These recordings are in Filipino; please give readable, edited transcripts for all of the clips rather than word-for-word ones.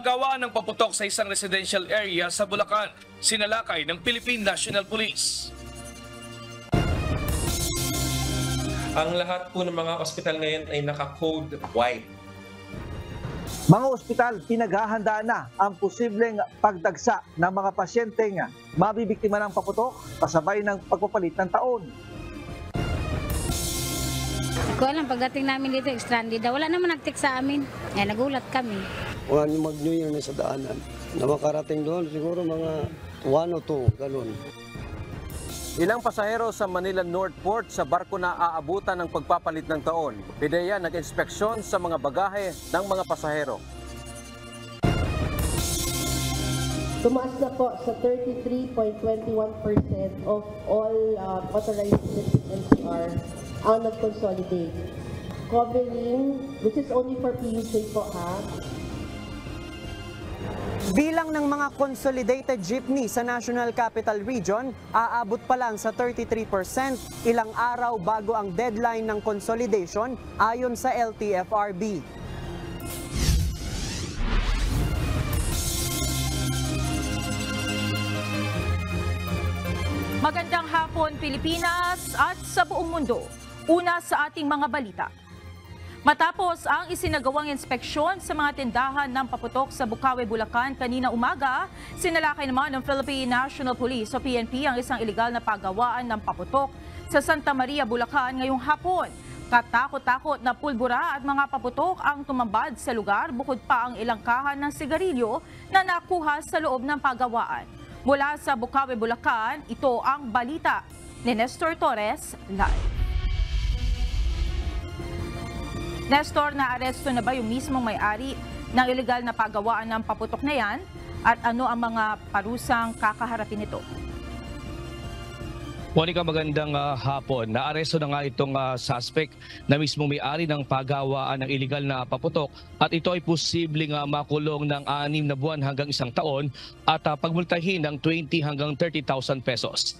Pagawa ng paputok sa isang residential area sa Bulacan, sinalakay ng Philippine National Police. Ang lahat po ng mga ospital ngayon ay naka-code white. Mga ospital, pinaghahandaan na ang posibleng pagdagsa ng mga pasyenteng mabibiktima ng paputok kasabay ng pagpapalit ng taon. Ko alam, pagdating namin dito, stranded daw. Wala naman nag-text sa amin. Nagulat kami. Wala nyo mag-New Year na sa daanan. Na makarating doon, siguro mga 1 o 2, ganun. Ilang pasahero sa Manila North Port sa barko na aabutan ng pagpapalit ng taon. PIDEA nag-inspeksyon sa mga bagahe ng mga pasahero. Tumaas na po sa 33.21% of all authorized NCR ang nag-consolidate. Covering, this is only for PUJ po ha. Bilang ng mga consolidated jeepney sa National Capital Region, aabot pa lang sa 33%, ilang araw bago ang deadline ng consolidation ayon sa LTFRB. Magandang hapon Pilipinas at sa buong mundo. Una sa ating mga balita. Matapos ang isinagawang inspeksyon sa mga tindahan ng paputok sa Bukawi, Bulacan kanina umaga, sinalakay naman ng Philippine National Police o PNP ang isang ilegal na paggawaan ng paputok sa Santa Maria, Bulacan ngayong hapon. Katakot-takot na pulbura at mga paputok ang tumambad sa lugar bukod pa ang ilang kahan ng sigarilyo na nakuha sa loob ng paggawaan. Mula sa Bukawi, Bulacan, ito ang balita ni Nestor Torres live. Nestor, naaresto na ba yung mismong may-ari ng ilegal na paggawaan ng paputok na yan? At ano ang mga parusang kakaharapin nito? Monica, magandang hapon. Naaresto na nga itong suspect na mismong may-ari ng paggawaan ng ilegal na paputok at ito ay posibleng makulong ng 6 na buwan hanggang 1 taon at pagmultahin ng 20 hanggang 30,000 pesos.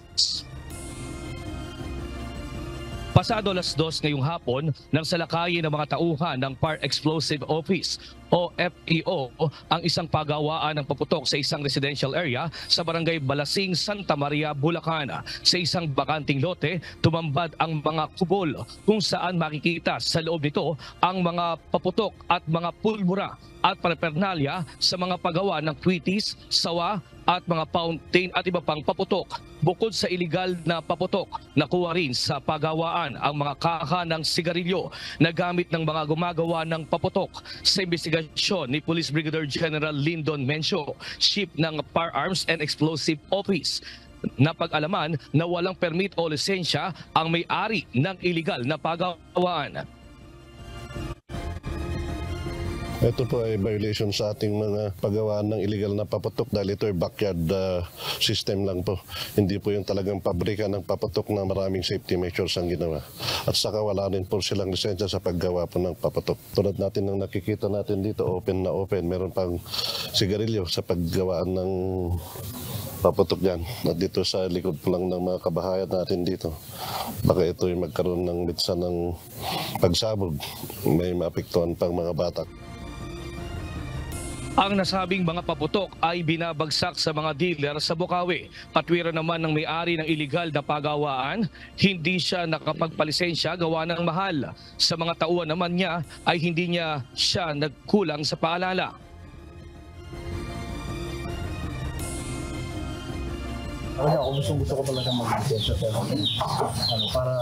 Pasado 2:00 ngayong hapon nang salakayin ng mga tauhan ng Fire Explosive Office o FEO ang isang paggawaan ng paputok sa isang residential area sa barangay Balasing, Santa Maria, Bulacan. Sa isang bakanting lote, tumambad ang mga kubol kung saan makikita sa loob nito ang mga paputok at mga pulbura at parapernalya sa mga paggawa ng kwitis, sawa at mga fountain at iba pang paputok. Bukod sa iligal na paputok, nakuha rin sa paggawaan ang mga kaha ng sigarilyo na gamit ng mga gumagawa ng paputok. Sa investigasyon ni Police Brigadier General Lyndon Mencio, Chief ng Firearms and Explosive Office, napag-alaman na walang permit o lisensya ang may-ari ng iligal na paggawaan. Ito po ay violation sa ating mga paggawaan ng illegal na paputok dahil ito ay backyard system lang po. Hindi po yung talagang pabrika ng paputok na maraming safety measures ang ginawa. At saka wala rin po silang lisensya sa paggawa po ng paputok. Tulad natin ng nakikita natin dito, open na open. Meron pang sigarilyo sa paggawaan ng paputok yan. At dito sa likod po lang ng mga kabahayan natin dito. Baka ito ay magkaroon ng mitsa ng pagsabog. May maapektuhan pang mga bata. Ang nasabing mga paputok ay binabagsak sa mga dealer sa Bukawi. Patwira naman ng may-ari ng iligal na paggawaan, hindi siya nakapagpalisensya gawa ng mahal. Sa mga tauhan naman niya ay hindi niya siya nagkulang sa paalala. Ako gusto ko talaga mag-lisensya pero para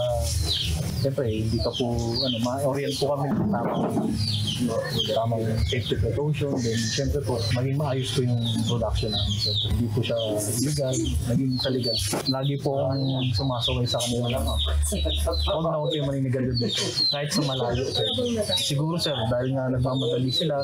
siyempre hindi ka po ma-orient po kami ng tamang safety precaution, then siyempre po maging maayos po yung production namin. Siyempre, hindi po siya legal, naging sa legal. Lagi po akong sumasaway sa kanila lang. Huwag na huwag kayo maninigalig dito, kahit sa malayo. Siguro sir, dahil nga nagmamadali sila.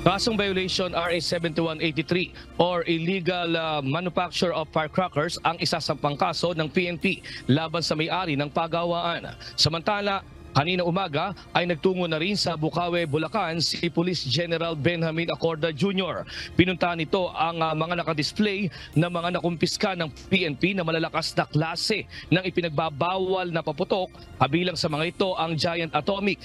Kasong violation RA 7183 or illegal manufacture of firecrackers ang isasampang kaso ng PNP laban sa may-ari ng paggawaan. Samantala, kanina umaga ay nagtungo na rin sa Bukawi, Bulacan si Police General Benjamin Acorda Jr. Pinuntahan nito ang mga nakadisplay na mga nakumpiska ng PNP na malalakas na klase ng ipinagbabawal na paputok. Kabilang sa mga ito ang Giant Atomic,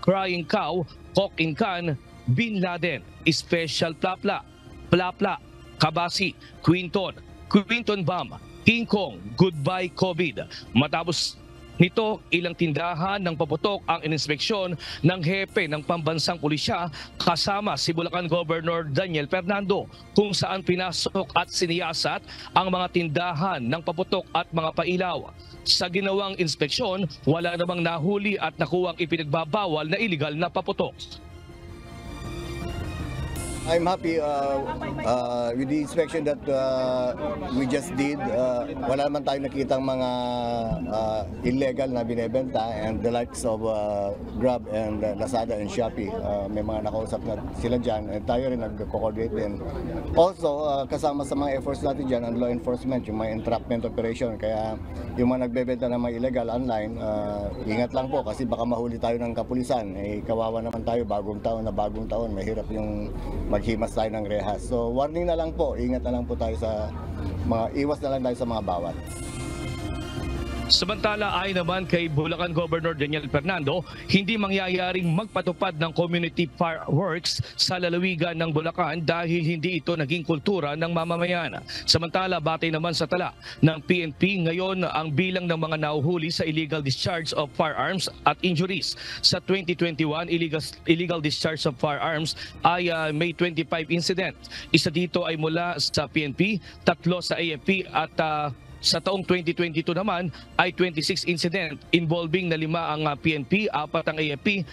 Crying Cow, Kok Incan, Bin Laden, Special Plapla, Plapla, Kabasi, Quinton Bam, King Kong, Goodbye COVID. Matapos nito, ilang tindahan ng paputok ang ininspeksyon ng hepe ng pambansang pulisya kasama si Bulacan Governor Daniel Fernando, kung saan pinasok at siniyasat ang mga tindahan ng paputok at mga pailaw. Sa ginawang inspeksyon, wala namang nahuli at nakuwang ipinagbabawal na iligal na paputok. I'm happy with the inspection that we just did. Wala naman tayong nakitang mga illegal na binebenta, and the likes of Grab and Lazada and Shopee. May mga nakausap na sila dyan, and tayo rin nag-coordinate din. Also, kasama sa mga efforts natin dyan ang law enforcement, yung mga entrapment operation. Kaya yung mga nagbebenta ng mga illegal online, ingat lang po kasi baka mahuli tayo ng kapulisan. Kawawa naman tayo, bagong taon, mahirap yung maghimas tayo ng rehas. So warning na lang po, ingat na lang po tayo sa iwas na lang tayo sa mga bawal. Samantala, ay naman kay Bulacan Governor Daniel Fernando, hindi mangyayaring magpatupad ng community fireworks sa lalawigan ng Bulacan dahil hindi ito naging kultura ng mamamayan. Samantala, batay naman sa tala ng PNP, ngayon ang bilang ng mga nahuhuli sa illegal discharge of firearms at injuries. Sa 2021, illegal discharge of firearms ay may 25 incident. Isa dito ay mula sa PNP, 3 sa AFP at sa taong 2022 naman ay 26 incident involving na 5 ang PNP, 4 ang AFP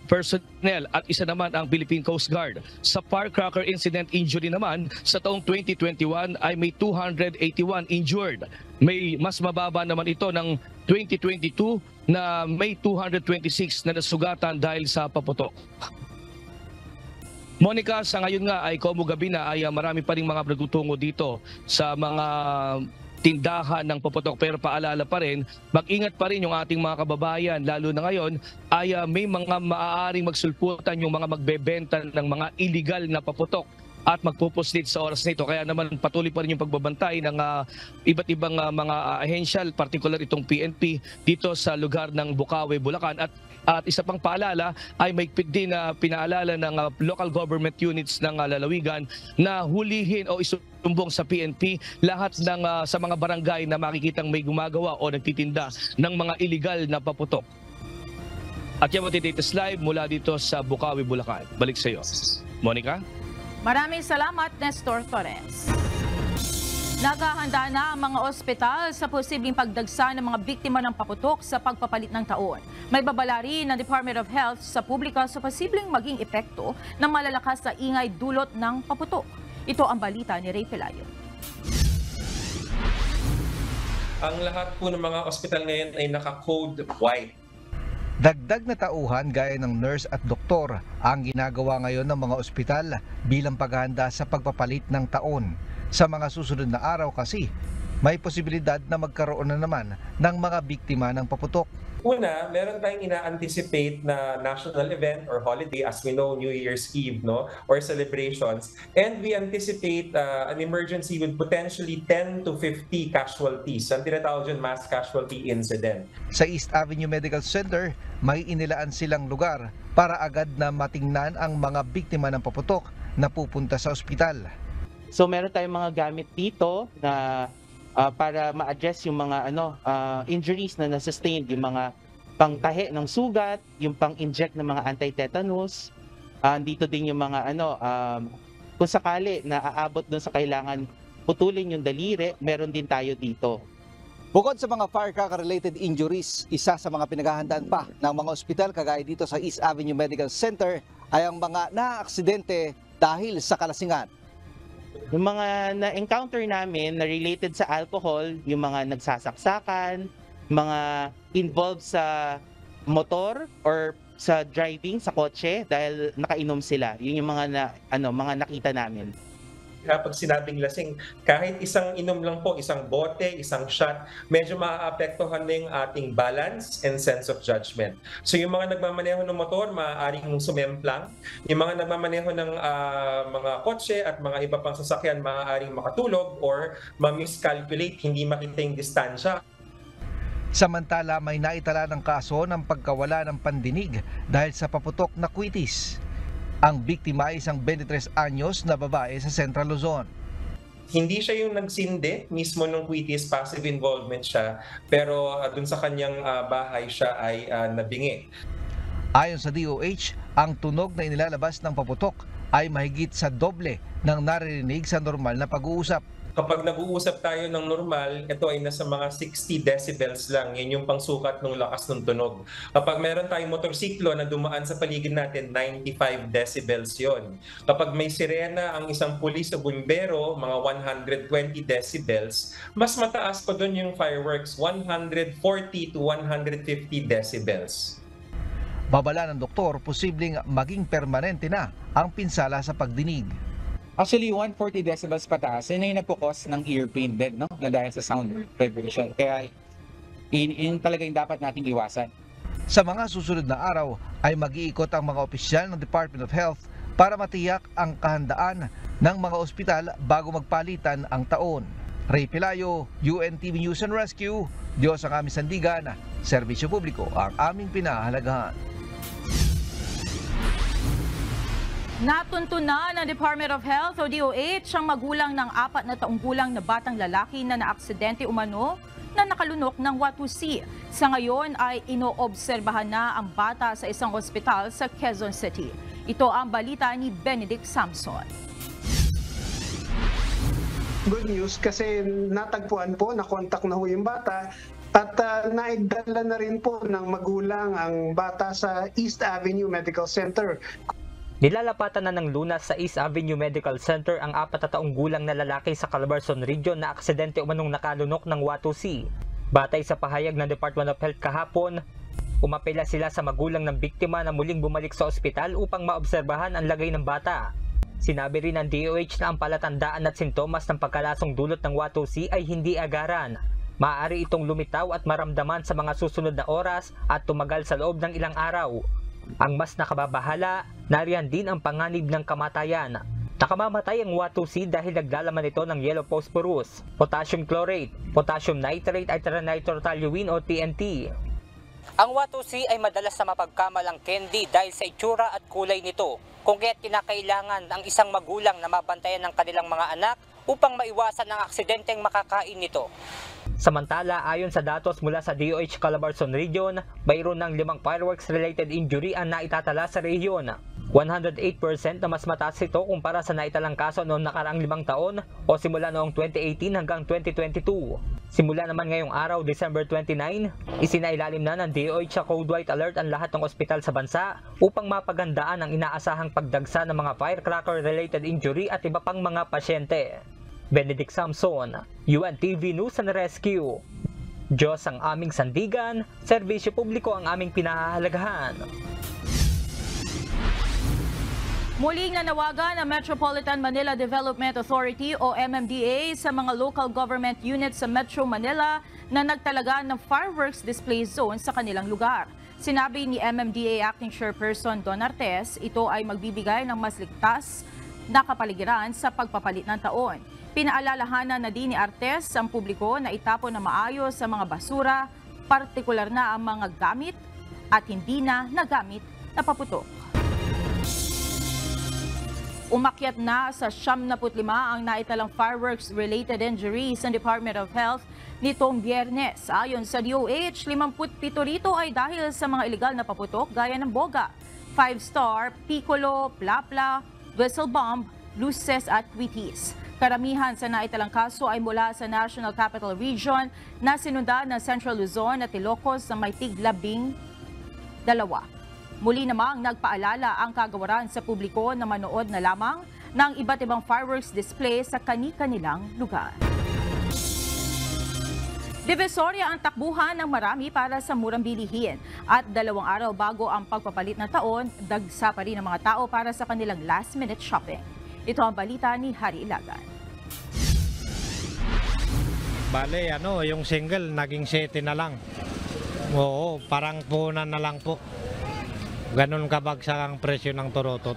personnel at 1 naman ang Philippine Coast Guard. Sa firecracker incident injury naman, sa taong 2021 ay may 281 injured. May mas mababa naman ito ng 2022 na may 226 na nasugatan dahil sa paputok. Monica, sa ngayon nga ay Como gabi na ay marami pa ring mga nagtutungo dito sa mga tindahan ng paputok, pero paalala pa rin, mag-ingat pa rin yung ating mga kababayan, lalo na ngayon ay may mga maaaring magsulputan yung mga magbebenta ng mga illegal na paputok at magpupostate sa oras nito. Kaya naman patuloy pa rin yung pagbabantay ng iba't ibang mga ahensya, particular itong PNP dito sa lugar ng Bukawi, Bulacan. At isa pang paalala ay may din na pinaalala ng local government units ng lalawigan na hulihin o isumbong sa PNP lahat ng sa mga barangay na makikitang may gumagawa o nagtitinda ng mga illegal na paputok. At yan matititis live mula dito sa Bukawi, Bulacan. Balik sa iyo, Monica. Maraming salamat, Nestor Torres. Naghahanda na ang mga ospital sa posibleng pagdagsa ng mga biktima ng paputok sa pagpapalit ng taon. May babala rin ng Department of Health sa publika sa posibleng maging epekto ng malalakas na ingay dulot ng paputok. Ito ang balita ni Ray Pelayo. Ang lahat po ng mga ospital ngayon ay naka-code white. Dagdag na tauhan gaya ng nurse at doktor ang ginagawa ngayon ng mga ospital bilang paghahanda sa pagpapalit ng taon. Sa mga susunod na araw kasi, may posibilidad na magkaroon na naman ng mga biktima ng paputok. Una, meron tayong ina-anticipate na national event or holiday, as we know, New Year's Eve, no, or celebrations. And we anticipate an emergency with potentially 10 to 50 casualties. Ang tinatawag dyan, mass casualty incident. Sa East Avenue Medical Center, may inilaan silang lugar para agad na matingnan ang mga biktima ng paputok na pupunta sa ospital. So meron tayong mga gamit dito na para ma-address yung mga injuries na na-sustained, yung mga pangtahi ng sugat, yung pang-inject ng mga anti-tetanus. Dito din yung mga kung sakali na aabot dun sa kailangan putulin yung daliri, meron din tayo dito. Bukod sa mga firecracker-related injuries, isa sa mga pinaghahandaan pa ng mga ospital kagaya dito sa East Avenue Medical Center ay ang mga na-aksidente dahil sa kalasingan. Yung mga na-encounter namin na related sa alcohol, yung mga nagsasaksakan, mga involved sa motor or sa driving, sa kotse dahil nakainom sila. Yun yung mga mga nakita namin. Kapag sinabing lasing, kahit isang inom lang po, isang bote, isang shot, medyo maaapektuhan na yung ating balance and sense of judgment. So yung mga nagmamaneho ng motor, maaaring sumemplang. Yung mga nagmamaneho ng mga kotse at mga iba pang sasakyan, maaaring makatulog or ma-miscalculate, hindi makita yung distansya. Samantala may naitala ng kaso ng pagkawala ng pandinig dahil sa paputok na kwitis. Ang biktima ay isang 23 anyos na babae sa Central Luzon. Hindi siya yung nagsindi mismo ng kwitis, passive involvement siya, pero dun sa kanyang bahay siya ay nabingi. Ayon sa DOH, ang tunog na inilalabas ng paputok ay mahigit sa doble ng naririnig sa normal na pag-uusap. Kapag nag-uusap tayo ng normal, ito ay nasa mga 60 decibels lang. Yan yung pangsukat ng lakas ng tunog. Kapag meron tayong motorsiklo na dumaan sa paligid natin, 95 decibels yon. Kapag may sirena ang isang pulis o bumbero, mga 120 decibels. Mas mataas pa doon yung fireworks, 140 to 150 decibels. Babala ng doktor, posibleng maging permanente na ang pinsala sa pagdinig. Actually, 140 decibels pataas, yun yung nagpo-cause ng ear pain din, no? Na dahil sa sound vibration. Kaya, yun talaga yung dapat nating iwasan. Sa mga susunod na araw, ay mag-iikot ang mga opisyal ng Department of Health para matiyak ang kahandaan ng mga ospital bago magpalitan ang taon. Ray Pelayo, UNTV News and Rescue, Diyos ang aming sandigan, serbisyo publiko ang aming pinahahalagahan. Natuntunan ng Department of Health o DOH ang magulang ng 4 na taong gulang na batang lalaki na naaksidente umano na nakalunok ng Watusi. Sa ngayon ay inoobserbahan na ang bata sa isang ospital sa Quezon City. Ito ang balita ni Benedict Samson. Good news kasi natagpuan po, nakontak na ho yung bata at naidala na rin po ng magulang ang bata sa East Avenue Medical Center. Nilalapatan na ng Lunas sa East Avenue Medical Center ang 4 na taong gulang na lalaki sa Calabarzon Region na aksidente umanong nakalunok ng Watusi. Batay sa pahayag ng Department of Health kahapon, umapela sila sa magulang ng biktima na muling bumalik sa ospital upang maobserbahan ang lagay ng bata. Sinabi rin ng DOH na ang palatandaan at sintomas ng pagkalasong dulot ng Watusi ay hindi agaran. Maaari itong lumitaw at maramdaman sa mga susunod na oras at tumagal sa loob ng ilang araw. Ang mas nakababahala, nariyan din ang panganib ng kamatayan. Nakamamatay ang Watusi dahil naglalaman ito ng yellow phosphorus, potassium chlorate, potassium nitrate at trinitrotoluene o TNT. Ang Watusi ay madalas na mapagkamalang candy dahil sa itsura at kulay nito, kung kaya't kinakailangan ang isang magulang na mabantayan ng kanilang mga anak upang maiwasan ang aksidenteng makakain nito. Samantala, ayon sa datos mula sa DOH Calabarzon Region, mayroon ng 5 fireworks-related injury ang naitatala sa rehiyon. 108% na mas mataas ito kumpara sa naitalang kaso noong nakaraang 5 taon o simula noong 2018 hanggang 2022. Simula naman ngayong araw, December 29, isinailalim na ng DOH sa Code White Alert ang lahat ng ospital sa bansa upang mapagandaan ang inaasahang pagdagsa ng mga firecracker-related injury at iba pang mga pasyente. Benedict Samson, UNTV News and Rescue. Diyos ang aming sandigan, serbisyo publiko ang aming pinahahalagahan. Muling nanawagan ang Metropolitan Manila Development Authority o MMDA sa mga local government units sa Metro Manila na nagtalaga ng fireworks display zone sa kanilang lugar. Sinabi ni MMDA Acting Chairperson Don Artes, ito ay magbibigay ng mas ligtas na kapaligiran sa pagpapalit ng taon. Pinaalalahanan na din ni Artes ang publiko na itapon na maayos sa mga basura, partikular na ang mga gamit at hindi na nagamit na paputok. Umakyat na sa 75 ang naitalang fireworks-related injuries ng Department of Health nitong Biyernes. Ayon sa DOH, 57 rito ay dahil sa mga ilegal na paputok gaya ng boga, 5-star, piccolo, plapla, whistle bomb, luces at kwitis. Karamihan sa naitalang kaso ay mula sa National Capital Region na sinundan ng Central Luzon at Ilocos na may tig-12. Muli namang nagpaalala ang kagawaran sa publiko na manood na lamang ng iba't ibang fireworks display sa kani-kanilang lugar. Divisoria ang takbuhan ng marami para sa murang bilihin at 2 araw bago ang pagpapalit ng taon, dagsa pa rin ang mga tao para sa kanilang last-minute shopping. Ito ang balita ni Hari Ilagan. Bale, yung single naging 7 na lang. Oo, parang punan na lang po. Ganon kabagsak ang presyo ng torotot.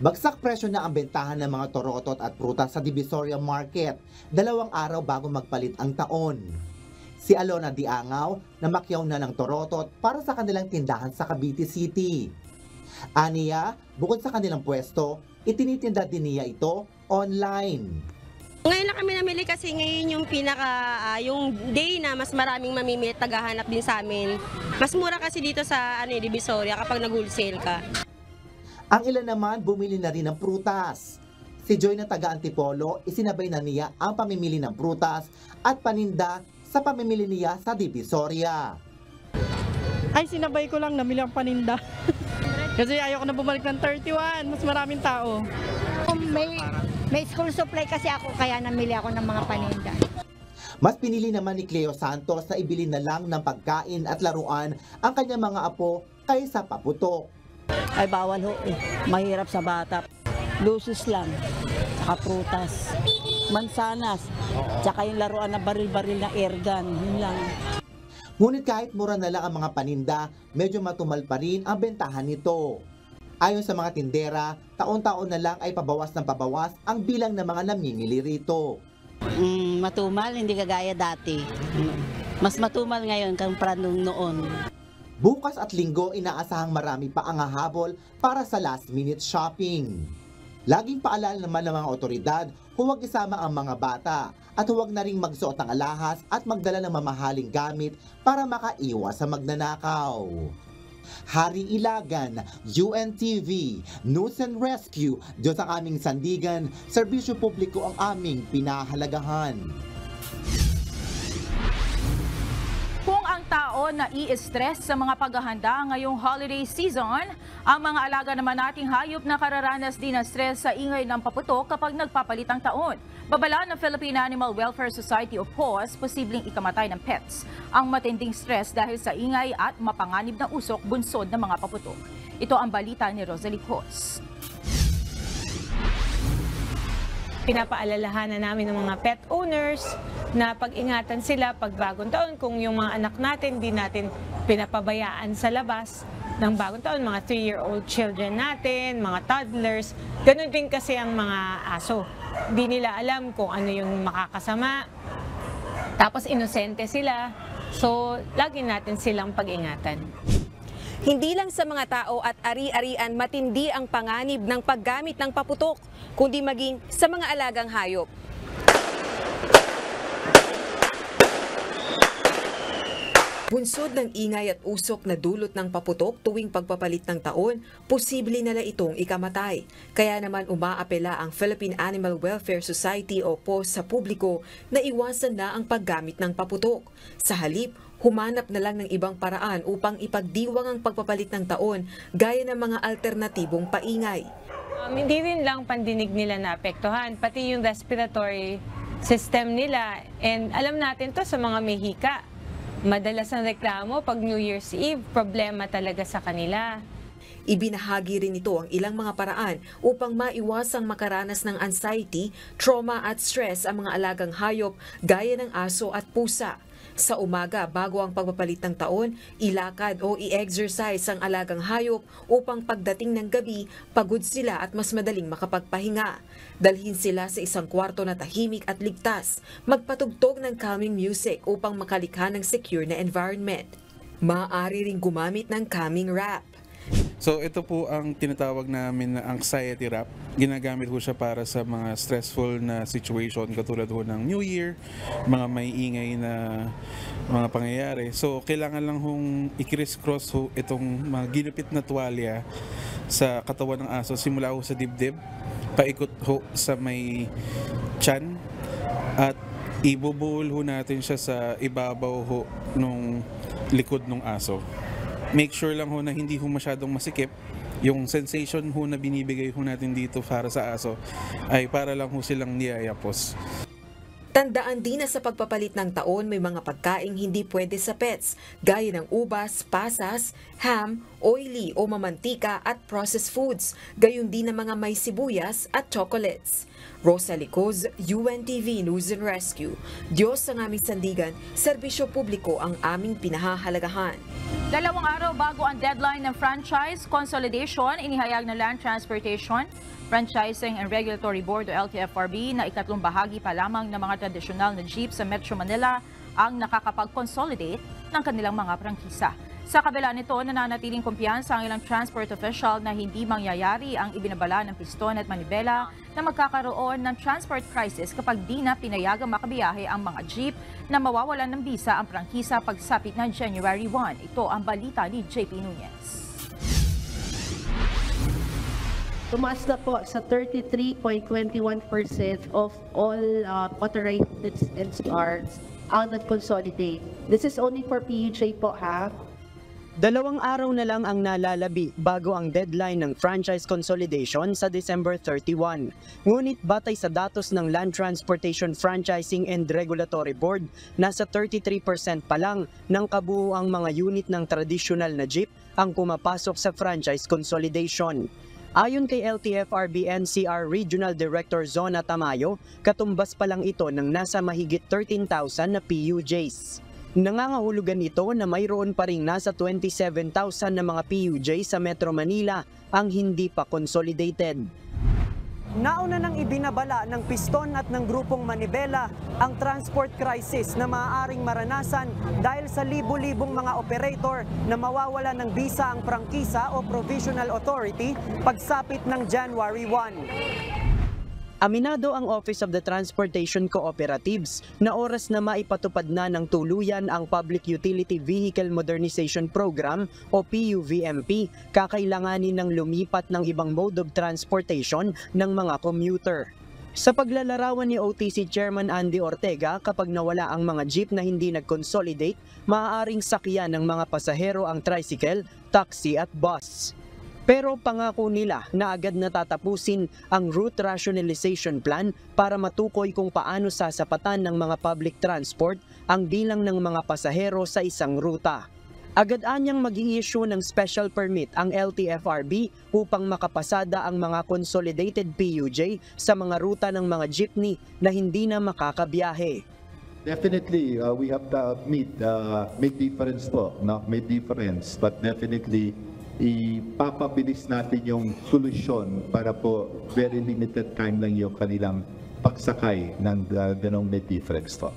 Bagsak presyo na ang bentahan ng mga torotot at prutas sa Divisoria Market 2 araw bago magpalit ang taon. si Alona Diangaw na makyaw na ng torotot para sa kanilang tindahan sa Cavite City. Aniya, bukod sa kanilang pwesto, itinitinda din niya ito online. Ngayon lang kami namili kasi ngayon yung yung day na mas maraming mamimili at tagahanap din sa amin. Mas mura kasi dito sa Divisoria kapag nag-wholesale ka. Ang ilan naman bumili na rin ng prutas. Si Joy na taga Antipolo, isinabay na niya ang pamimili ng prutas at paninda sa pamimili niya sa Divisoria. Ay, sinabay ko lang, namili ang paninda. Kasi ayoko na bumalik ng 31, mas maraming tao. May school supply kasi ako, kaya namili ako ng mga paninda. Mas pinili naman ni Cleo Santos na ibili na lang ng pagkain at laruan ang kanyang mga apo kaysa paputok. Ay bawal ho eh. Mahirap sa bata. Lusis lang, saka prutas, mansanas, saka yung laruan na baril-baril na airgun, yun lang. Ngunit kahit mura na lang ang mga paninda, medyo matumal pa rin ang bentahan nito. Ayon sa mga tindera, taon-taon na lang ay pabawas ng pabawas ang bilang ng mga namimili rito. Matumal, hindi kagaya dati. Mas matumal ngayon kumpara nung noon. Bukas at linggo inaasahang marami pa ang hahabol para sa last-minute shopping. Laging paalala naman ng mga otoridad, huwag isama ang mga bata at huwag na ring magsuot ng alahas at magdala ng mamahaling gamit para makaiwas sa magnanakaw. Hari Ilagan, UNTV, News and Rescue, Diyos ang aming sandigan, serbisyo publiko ang aming pinahalagahan. Kung ang tao na i-stress sa mga paghahanda ngayong holiday season, ang mga alaga naman nating hayop na kararanas din ng stress sa ingay ng paputok kapag nagpapalit ang taon. Babala ng Philippine Animal Welfare Society o PAWS, posibleng ikamatay ng pets ang matinding stress dahil sa ingay at mapanganib na usok bunsod ng mga paputok. Ito ang balita ni Rosalie Cos. Pinapaalalahanan namin ng mga pet owners na pag-ingatan sila pag bagong taon kung yung mga anak natin di natin pinapabayaan sa labas ng bagong taon, mga 3-year-old children natin, mga toddlers. Ganun din kasi ang mga aso. Di nila alam kung ano yung makakasama. Tapos inosente sila. So, lagi natin silang pag-ingatan. Hindi lang sa mga tao at ari-arian matindi ang panganib ng paggamit ng paputok, kundi maging sa mga alagang hayop. Bunsod ng ingay at usok na dulot ng paputok tuwing pagpapalit ng taon, posible nila itong ikamatay. Kaya naman umaapela ang Philippine Animal Welfare Society o PAWS sa publiko na iwasan na ang paggamit ng paputok. Sa halip, humanap na lang ng ibang paraan upang ipagdiwang ang pagpapalit ng taon gaya ng mga alternatibong paingay. Hindi rin lang pandinig nila naapektuhan, pati yung respiratory system nila. And alam natin to sa mga mehika. Madalas ang reklamo pag New Year's Eve, problema talaga sa kanila. Ibinahagi rin ito ang ilang mga paraan upang maiwasang makaranas ng anxiety, trauma at stress ang mga alagang hayop gaya ng aso at pusa. Sa umaga, bago ang pagpapalit ng taon, ilakad o i-exercise ang alagang hayop upang pagdating ng gabi, pagod sila at mas madaling makapagpahinga. Dalhin sila sa isang kwarto na tahimik at ligtas. Magpatugtog ng calming music upang makalikha ng secure na environment. Maaari ring gumamit ng calming rap. So ito po ang tinatawag namin na anxiety rap. Ginagamit ko siya para sa mga stressful na situation katulad ho ng New Year, mga may ingay na mga pangyayari. So kailangan lang hong i-criss-cross ho itong mga ginupit na tuwalya sa katawan ng aso simula ho sa dibdib, paikot ho sa may tiyan at ibubuhol ho natin siya sa ibabaw ho nung likod ng aso. Make sure lang ho na hindi ho masyadong masikip. Yung sensation ho na binibigay ho natin dito para sa aso ay para lang ho silang niyayapos. Tandaan din na sa pagpapalit ng taon may mga pagkaing hindi pwede sa pets, gaya ng ubas, pasas, ham, oily o mamantika at processed foods, gayon din ng mga may sibuyas at chocolates. Rosalie Cos, UNTV News and Rescue. Diyos ang aming sandigan, serbisyo publiko ang aming pinahahalagahan. 2 araw bago ang deadline ng franchise consolidation, inihayag ng Land Transportation, Franchising and Regulatory Board o LTFRB na ikatlong bahagi pa lamang ng mga tradisyonal na jeep sa Metro Manila ang nakakapag-consolidate ng kanilang mga prangkisa. Sa kabila nito, nananatiling kumpiyansa ang ilang transport official na hindi mangyayari ang ibinabala ng Piston at Manibela na magkakaroon ng transport crisis kapag di na pinayagang makabiyahe ang mga jeep na mawawalan ng bisa ang prangkisa pagsapit ng January 1. Ito ang balita ni JP Nunez. Tumaas na po sa 33.21% of all authorized NCRs ang nag-consolidate. This is only for PUJ po, ha? 2 araw na lang ang nalalabi bago ang deadline ng franchise consolidation sa December 31. Ngunit batay sa datos ng Land Transportation Franchising and Regulatory Board, nasa 33% pa lang ng kabuuang mga unit ng traditional na jeep ang pumapasok sa franchise consolidation. Ayon kay LTFRB NCR Regional Director Zona Tamayo, katumbas pa lang ito ng nasa mahigit 13,000 na PUJs. Nangangahulugan ito na mayroon pa ring nasa 27,000 na mga PUJ sa Metro Manila ang hindi pa consolidated. Nauna nang ibinabala ng Piston at ng grupong Manibela ang transport crisis na maaaring maranasan dahil sa libo-libong mga operator na mawawala ng bisa ang prangkisa o provisional authority pagsapit ng January 1. Aminado ang Office of the Transportation Cooperatives na oras na maipatupad na ng tuluyan ang Public Utility Vehicle Modernization Program o PUVMP, kakailanganin ng lumipat ng ibang mode of transportation ng mga commuter. Sa paglalarawan ni OTC Chairman Andy Ortega, kapag nawala ang mga jeep na hindi nag-consolidate, maaaring sakyan ng mga pasahero ang tricycle, taxi at bus. Pero pangako nila na agad natatapusin ang route rationalization plan para matukoy kung paano sasapatan ng mga public transport ang bilang ng mga pasahero sa isang ruta. Agad anyang mag-i-issue ng special permit ang LTFRB upang makapasada ang mga consolidated PUJ sa mga ruta ng mga jeepney na hindi na makakabiyahe. Definitely, we have to make difference po, make difference, but definitely ipapabilis natin yung solusyon para po very limited time lang yung kanilang pagsakay ng ganong may difference po.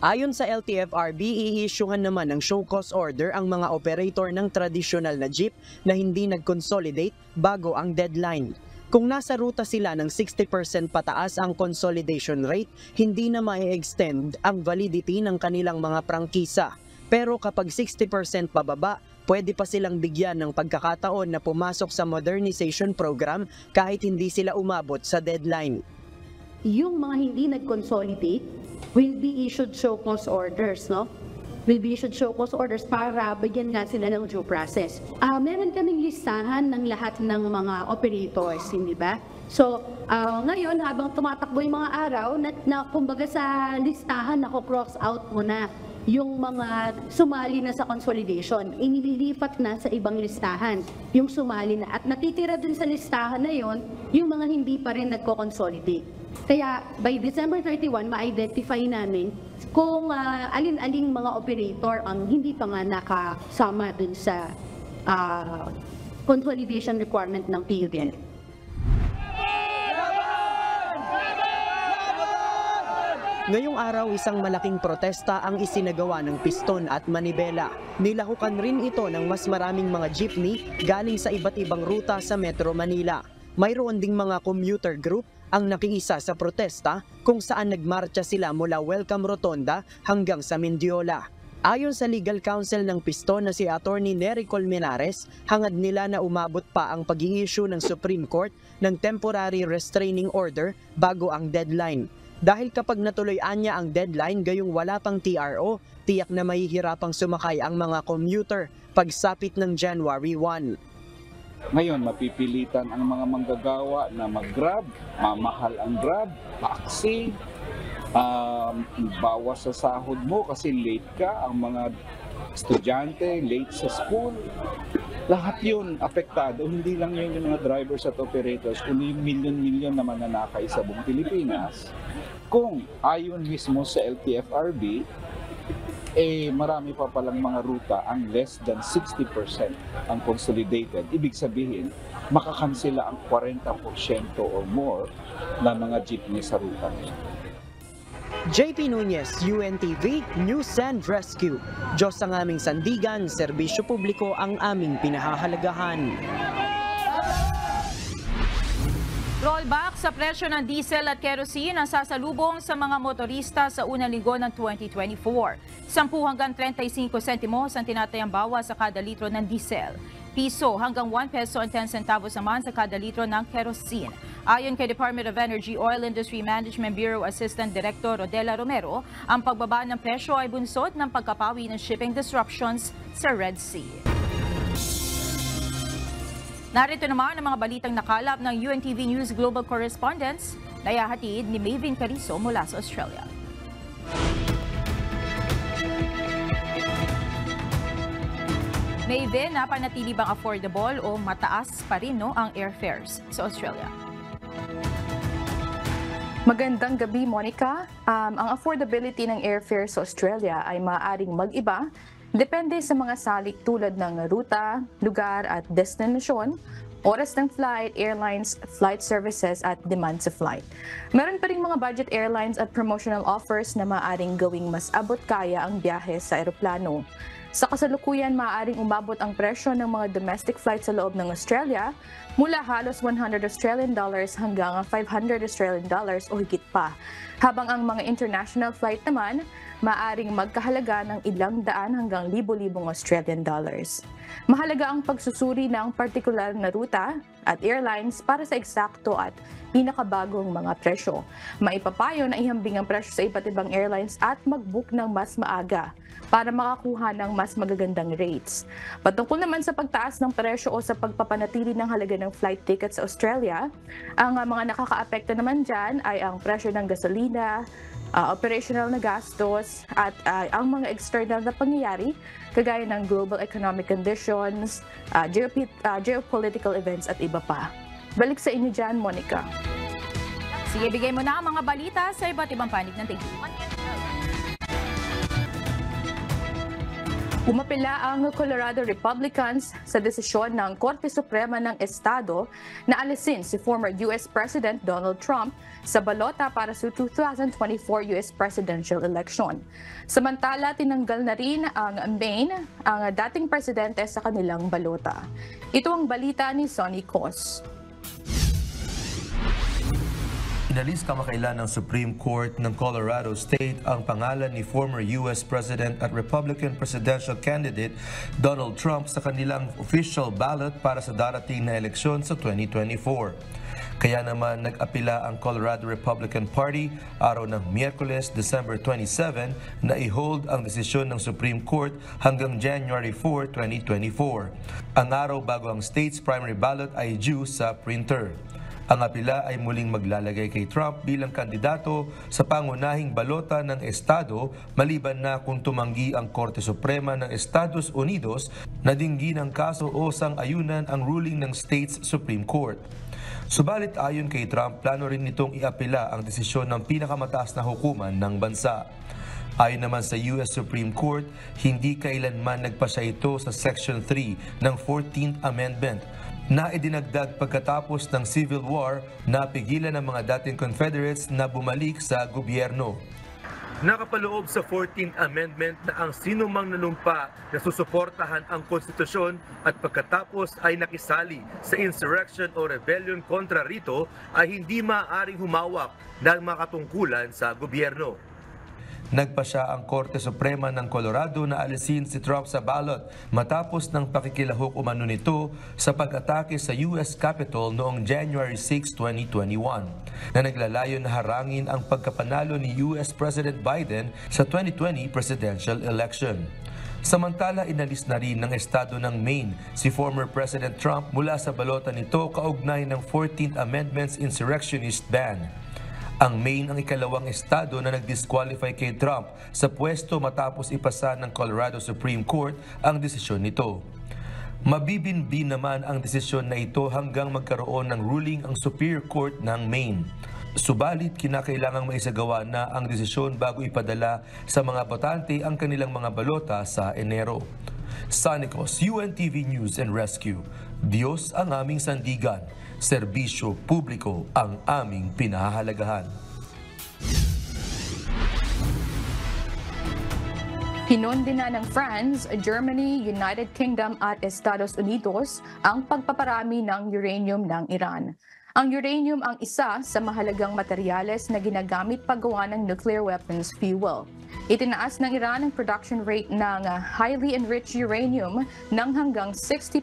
Ayon sa LTFRB, i-issuehan naman ng show cause order ang mga operator ng traditional na jeep na hindi nag-consolidate bago ang deadline. Kung nasa ruta sila ng 60% pataas ang consolidation rate, hindi na ma-extend ang validity ng kanilang mga prangkisa. Pero kapag 60% pababa, pwede pa silang bigyan ng pagkakataon na pumasok sa modernization program kahit hindi sila umabot sa deadline. Yung mga hindi nag-consolidate will be issued show cause orders, no? Will be issued show cause orders para bigyan nga sila ng due process. Meron kaming listahan ng lahat ng mga operators, hindi ba? So, ngayon habang tumatakbo yung mga araw, na kumbaga sa listahan, nako-cross out muna yung mga sumali na sa consolidation, inililipat na sa ibang listahan yung sumali na. At natitira din sa listahan na yon yung mga hindi pa rin nagko-consolidate. Kaya by December 31, ma-identify namin kung alin-aling mga operator ang hindi pa nga nakasama dun sa consolidation requirement ng PUVMP. Ngayong araw, isang malaking protesta ang isinagawa ng Piston at Manibela. Nilahukan rin ito ng mas maraming mga jeepney galing sa iba't ibang ruta sa Metro Manila. Mayroon ding mga commuter group ang nakiisa sa protesta kung saan nagmarcha sila mula Welcome Rotonda hanggang sa Mendiola. Ayon sa legal counsel ng Piston na si Attorney Nery Colmenares, hangad nila na umabot pa ang pag-i-issue ng Supreme Court ng temporary restraining order bago ang deadline. Dahil kapag natuloyan niya ang deadline gayong wala pang TRO, tiyak na mahihirapang sumakay ang mga commuter pagsapit ng January 1. Ngayon, mapipilitan ang mga manggagawa na mag-grab, mamahal ang grab, taxi, bawas sa sahod mo kasi late ka, ang mga estudyante, late sa school. Lahat yun apektado, hindi lang yun yung mga drivers at operators, kundi yung milyon-milyon na mananakay sa buong Pilipinas. Kung ayon mismo sa LTFRB, marami pa palang mga ruta ang less than 60% ang consolidated. Ibig sabihin, makakansela ang 40% or more na mga jeepney sa ruta nila. JP Nunez, UNTV, News and Rescue. Diyos ang aming sandigan, serbisyo publiko ang aming pinahahalagahan. Rollback sa presyo ng diesel at kerosene ang sasalubong sa mga motorista sa unang linggo ng 2024. 10 hanggang 35 sentimos ang tinatayang bawas sa kada litro ng diesel. Piso hanggang 1 peso and 10 centavos naman sa kada litro ng kerosene. Ayon kay Department of Energy Oil Industry Management Bureau Assistant Director Rodela Romero, ang pagbaba ng presyo ay bunsod ng pagkapawi ng shipping disruptions sa Red Sea. Narito naman ang mga balitang nakalap ng UNTV News Global Correspondents na ihahatid ni Maven Carizo mula sa Australia. Maven, napanatili bang affordable o mataas pa rin ang airfares sa Australia? Magandang gabi, Monica. Ang affordability ng airfare sa Australia ay maaaring mag-iba depende sa mga salik tulad ng ruta, lugar at destinasyon, oras ng flight, airlines, flight services at demand sa flight. Meron pa rin mga budget airlines at promotional offers na maaaring gawing mas abot kaya ang biyahe sa eroplano. Sa kasalukuyan, maaaring umabot ang presyo ng mga domestic flights sa loob ng Australia mula halos $100 Australian hanggang $500 Australian o higit pa. Habang ang mga international flight naman, maaaring magkahalaga ng ilang daan hanggang libo-libong Australian dollars. Mahalaga ang pagsusuri ng partikular na ruta at airlines para sa eksakto at pinakabagong mga presyo. Maipapayo na ihambing ang presyo sa iba't ibang airlines at mag-book ng mas maaga para makakuha ng mas magagandang rates. Patungkol naman sa pagtaas ng presyo o sa pagpapanatili ng halaga ng flight ticket sa Australia, ang mga nakakaapekto naman dyan ay ang presyo ng gasolina, operational na gastos at ang mga external na pangyayari kagaya ng global economic conditions, geopolitical events at iba pa. Balik sa inyo dyan, Monica. Sige, bigay mo na ang mga balita sa iba't ibang panig ng tigil. Umapela ang Colorado Republicans sa desisyon ng Korte Suprema ng Estado na alisin si former US President Donald Trump sa balota para sa 2024 US presidential election. Samantala, tinanggal na rin ang Maine, ang dating presidente sa kanilang balota. Ito ang balita ni Sonny Cos. Inalis kamakailan ng Supreme Court ng Colorado State ang pangalan ni former US President at Republican presidential candidate Donald Trump sa kanilang official ballot para sa darating na eleksyon sa 2024. Kaya naman nag-apila ang Colorado Republican Party araw ng Miyerkules, December 27 na i-hold ang desisyon ng Supreme Court hanggang January 4, 2024. Ang araw bago ang state's primary ballot ay due sa printer. Ang apila ay muling maglalagay kay Trump bilang kandidato sa pangunahing balota ng Estado maliban na kung tumanggi ang Korte Suprema ng Estados Unidos na dinggin ang kaso o sang-ayunan ang ruling ng state's Supreme Court. Subalit ayon kay Trump, plano rin nitong iapila ang desisyon ng pinakamataas na hukuman ng bansa. Ayon naman sa US Supreme Court, hindi kailanman nagpasya ito sa Section 3 ng 14th Amendment na idinagdag pagkatapos ng Civil War na pigilan ng mga dating Confederates na bumalik sa gobyerno. Nakapaloob sa 14th Amendment na ang sinumang nanumpa na susuportahan ang konstitusyon at pagkatapos ay nakisali sa insurrection o rebellion kontra rito ay hindi maaaring humawak ng mga katungkulan sa gobyerno. Nagpasya ang Korte Suprema ng Colorado na alisin si Trump sa ballot matapos ng pakikilahok umano nito sa pag-atake sa US Capitol noong January 6, 2021 na naglalayo na harangin ang pagkapanalo ni US President Biden sa 2020 presidential election. Samantala, inalis na rin ng estado ng Maine si former President Trump mula sa balota nito kaugnay ng 14th Amendment's insurrectionist ban. Ang Maine ang ikalawang estado na nag-disqualify kay Trump sa pwesto matapos ipasa ng Colorado Supreme Court ang desisyon nito. Mabibinbin naman ang desisyon na ito hanggang magkaroon ng ruling ang Superior Court ng Maine. Subalit, kinakailangang maisagawa na ang desisyon bago ipadala sa mga botante ang kanilang mga balota sa Enero. Sanicos, UNTV News and Rescue. Diyos ang aming sandigan. Serbisyo publiko ang aming pinahahalagahan. Hinundi na ng France, Germany, United Kingdom at Estados Unidos ang pagpaparami ng uranium ng Iran. Ang uranium ang isa sa mahalagang materyales na ginagamit paggawa ng nuclear weapons fuel. Itinaas ng Iran ang production rate ng highly enriched uranium ng hanggang 60%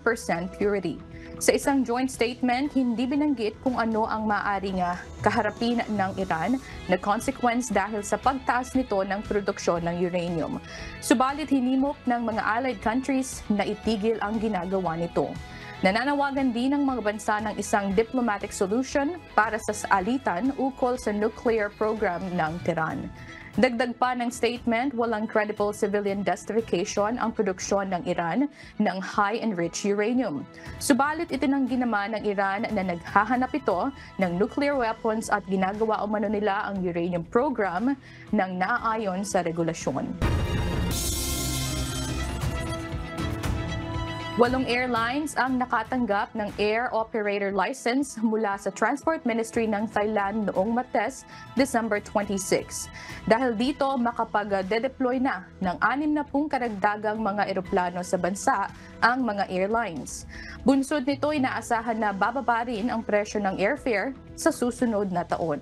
purity. Sa isang joint statement, hindi binanggit kung ano ang maaaring kaharapin ng Iran na consequence dahil sa pagtaas nito ng produksyon ng uranium. Subalit hinimok ng mga allied countries na itigil ang ginagawa nito. Nananawagan din ng mga bansa ng isang diplomatic solution para sa alitan ukol sa nuclear program ng Tehran. Dagdag pa ng statement, walang credible civilian justification ang produksyon ng Iran ng high-enriched uranium. Subalit itinanggi naman ng Iran na naghahanap ito ng nuclear weapons at ginagawa umano nila ang uranium program ng naaayon sa regulasyon. 8 airlines ang nakatanggap ng Air Operator License mula sa Transport Ministry ng Thailand noong Martes, December 26. Dahil dito, makapag-de-deploy na ng 60 karagdagang mga eroplano sa bansa ang mga airlines. Bunsod nito, inaasahan na bababa rin ang presyo ng airfare sa susunod na taon.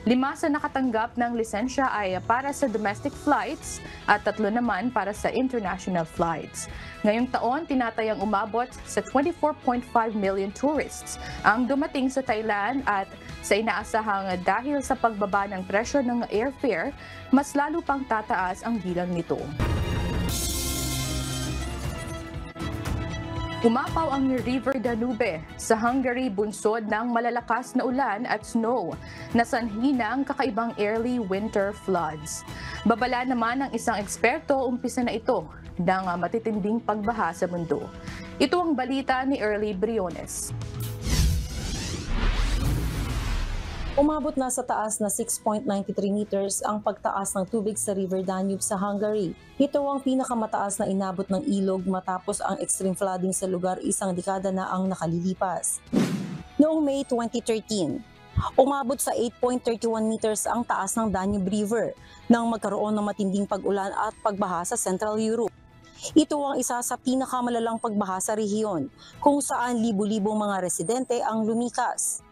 5 sa nakatanggap ng lisensya ay para sa domestic flights at 3 naman para sa international flights. Ngayong taon, tinatayang umabot sa 24.5 million tourists ang dumating sa Thailand at sa inaasahang dahil sa pagbaba ng presyo ng airfare, mas lalo pang tataas ang bilang nito. Umapaw ang River Danube sa Hungary bunsod ng malalakas na ulan at snow na sanhi ng kakaibang early winter floods. Babala naman ng isang eksperto, umpisa na ito ng matitinding pagbaha sa mundo. Ito ang balita ni Early Briones. Umabot na sa taas na 6.93 meters ang pagtaas ng tubig sa River Danube sa Hungary. Ito ang pinakamataas na inabot ng ilog matapos ang extreme flooding sa lugar isang dekada na ang nakalilipas. Noong May 2013, umabot sa 8.31 meters ang taas ng Danube River nang magkaroon ng matinding pag-ulan at pagbaha sa Central Europe. Ito ang isa sa pinakamalalang pagbaha sa rehiyon kung saan libu-libong mga residente ang lumikas.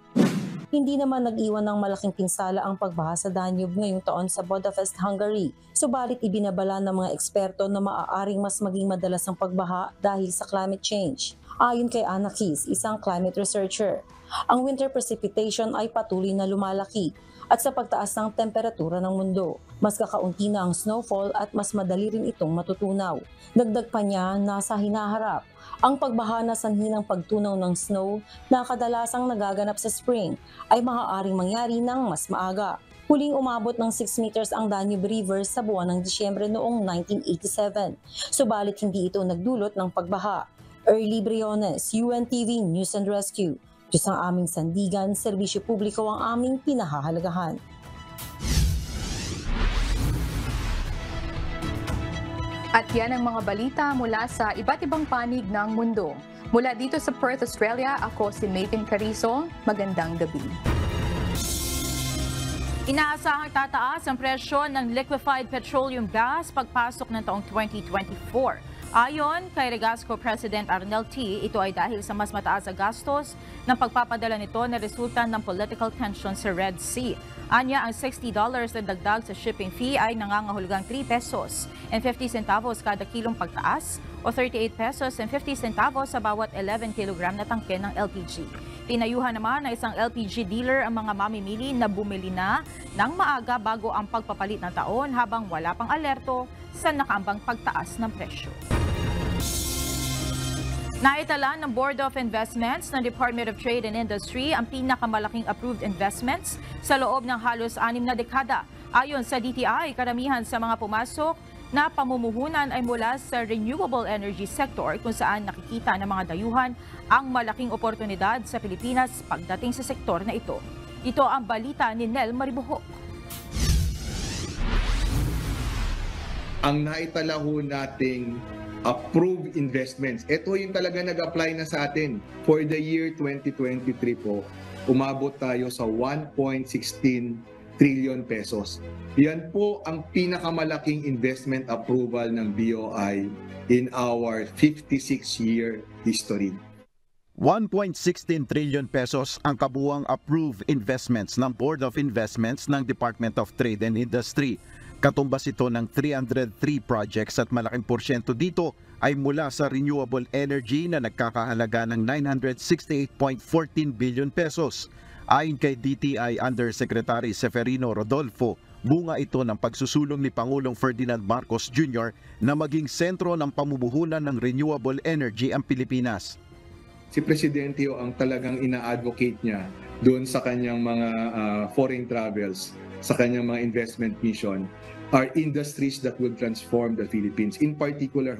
Hindi naman nag-iwan ng malaking pinsala ang pagbaha sa Danube ngayong taon sa Budapest, Hungary. Subalit ibinabala ng mga eksperto na maaaring mas maging madalas ang pagbaha dahil sa climate change. Ayon kay Anna Keys, isang climate researcher, ang winter precipitation ay patuloy na lumalaki at sa pagtaas ng temperatura ng mundo. Mas kakaunti na ang snowfall at mas madali rin itong matutunaw. Dagdag pa niya, nasa hinaharap ang pagbaha na sanhi ng pagtunaw ng snow na kadalasang nagaganap sa spring ay maaaring mangyari ng mas maaga. Huling umabot ng 6 meters ang Danube River sa buwan ng Disyembre noong 1987. Subalit hindi ito nagdulot ng pagbaha. Early Briones, UNTV News and Rescue. Diyos ang aming sandigan, serbisyo publiko ang aming pinahahalagahan. At yan ang mga balita mula sa iba't ibang panig ng mundo. Mula dito sa Perth, Australia, ako si Maven Carizo. Magandang gabi. Inaasahang tataas ang presyo ng liquefied petroleum gas pagpasok ng taong 2024. Ayon kay Regasco President Arnel T., ito ay dahil sa mas mataas na gastos ng pagpapadala nito na resulta ng political tension sa Red Sea. Anya, ang $60 na dagdag sa shipping fee ay nangangahulugang 3 pesos and 50 centavos kada kilong pagtaas o 38 pesos and 50 centavos sa bawat 11 kilogram na tangke ng LPG. Tinayuhan naman ng isang LPG dealer ang mga mamimili na bumili na ng maaga bago ang pagpapalit ng taon habang wala pang alerto sa nakaambang pagtaas ng presyo. Naitala ng Board of Investments ng Department of Trade and Industry ang pinakamalaking approved investments sa loob ng halos 6 na dekada. Ayon sa DTI, karamihan sa mga pumasok na pamumuhunan ay mula sa renewable energy sector kung saan nakikita ng mga dayuhan ang malaking oportunidad sa Pilipinas pagdating sa sektor na ito. Ito ang balita ni Nel Maribuhok. Ang naitala ho nating approved investments. Ito yung talaga nag-apply na sa atin. For the year 2023 po, umabot tayo sa 1.16 trillion pesos. Yan po ang pinakamalaking investment approval ng BOI in our 56-year history. 1.16 trillion pesos ang kabuuang approved investments ng Board of Investments ng Department of Trade and Industry. Katumbas ito ng 303 projects at malaking porsyento dito ay mula sa renewable energy na nagkakahalaga ng 968.14 billion pesos. Ayon kay DTI Undersecretary Seferino Rodolfo, bunga ito ng pagsusulong ni Pangulong Ferdinand Marcos Jr. na maging sentro ng pamumuhunan ng renewable energy ang Pilipinas. Si Presidente ang talagang ina-advocate niya doon sa kanyang mga foreign travels, sa kanyang mga investment mission, are industries that will transform the Philippines. In particular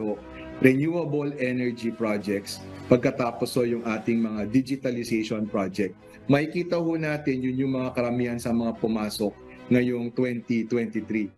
renewable energy projects, pagkatapos yung ating mga digitalization project. Makikita natin yun yung mga karamihan sa mga pumasok ngayong 2023.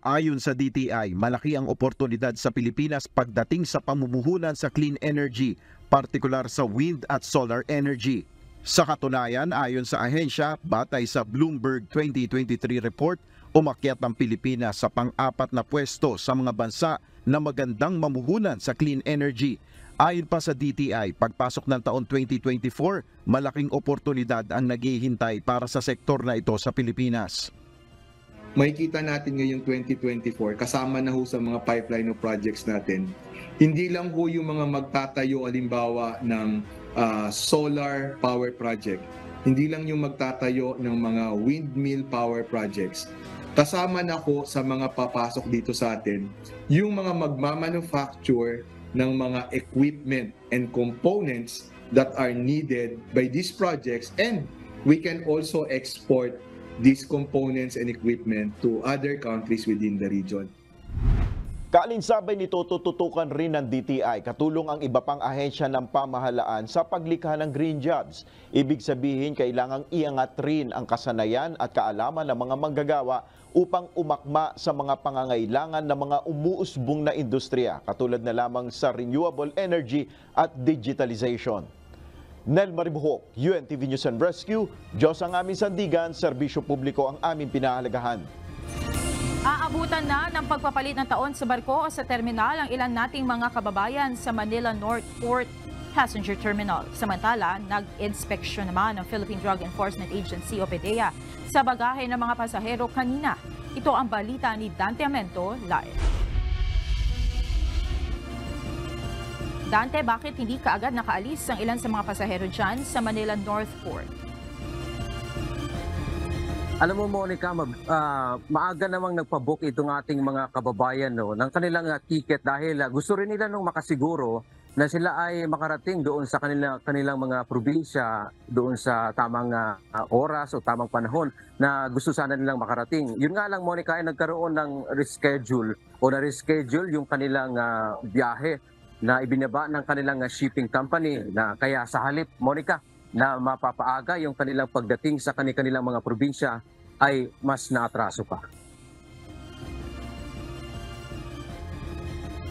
Ayon sa DTI, malaki ang oportunidad sa Pilipinas pagdating sa pamumuhunan sa clean energy, partikular sa wind at solar energy. Sa katunayan, ayon sa ahensya, batay sa Bloomberg 2023 report, umakyat ang Pilipinas sa pang-4 na pwesto sa mga bansa na magandang mamuhunan sa clean energy. Ayon pa sa DTI, pagpasok ng taon 2024, malaking oportunidad ang naghihintay para sa sektor na ito sa Pilipinas. Makikita natin ngayong 2024, kasama na sa mga pipeline of projects natin, hindi lang yung mga magtatayo alimbawa ng solar power project, hindi lang yung magtatayo ng mga windmill power projects. Kasama na sa mga papasok dito sa atin, yung mga magmamanufacture ng mga equipment and components that are needed by these projects, and we can also export these components and equipment to other countries within the region. Kaalinsabay nito, tututukan rin ng DTI katulong ang iba pang ahensya ng pamahalaan sa paglikha ng green jobs. Ibig sabihin, kailangang iangat rin ang kasanayan at kaalaman ng mga manggagawa upang umakma sa mga pangangailangan ng mga umuusbong na industriya, katulad na lamang sa renewable energy at digitalization. Nel Maribuhok, UNTV News and Rescue, Diyos ang aming sandigan, serbisyo publiko ang aming pinahalagahan. Aabutan na ng pagpapalit ng taon sa barko o sa terminal ang ilan nating mga kababayan sa Manila North Port Passenger Terminal. Samantala, nag-inspeksyon naman ng Philippine Drug Enforcement Agency o PDEA sa bagahe ng mga pasahero kanina. Ito ang balita ni Dante Amento live. Dante, bakit hindi kaagad nakaalis ang ilan sa mga pasahero dyan sa Manila North Port? Alam mo, Monica, maaga namang nagpabook itong ating mga kababayan ng kanilang ticket dahil gusto rin nila nung makasiguro na sila ay makarating doon sa kanilang mga probinsya doon sa tamang oras o tamang panahon na gusto sana nilang makarating. Yun nga lang, Monica, ay nagkaroon ng reschedule yung kanilang biyahe na ibinaba ng kanilang shipping company na kaya sa halip, Monica, na mapapaaga yung kanilang pagdating sa kanilang mga probinsya ay mas naatraso pa.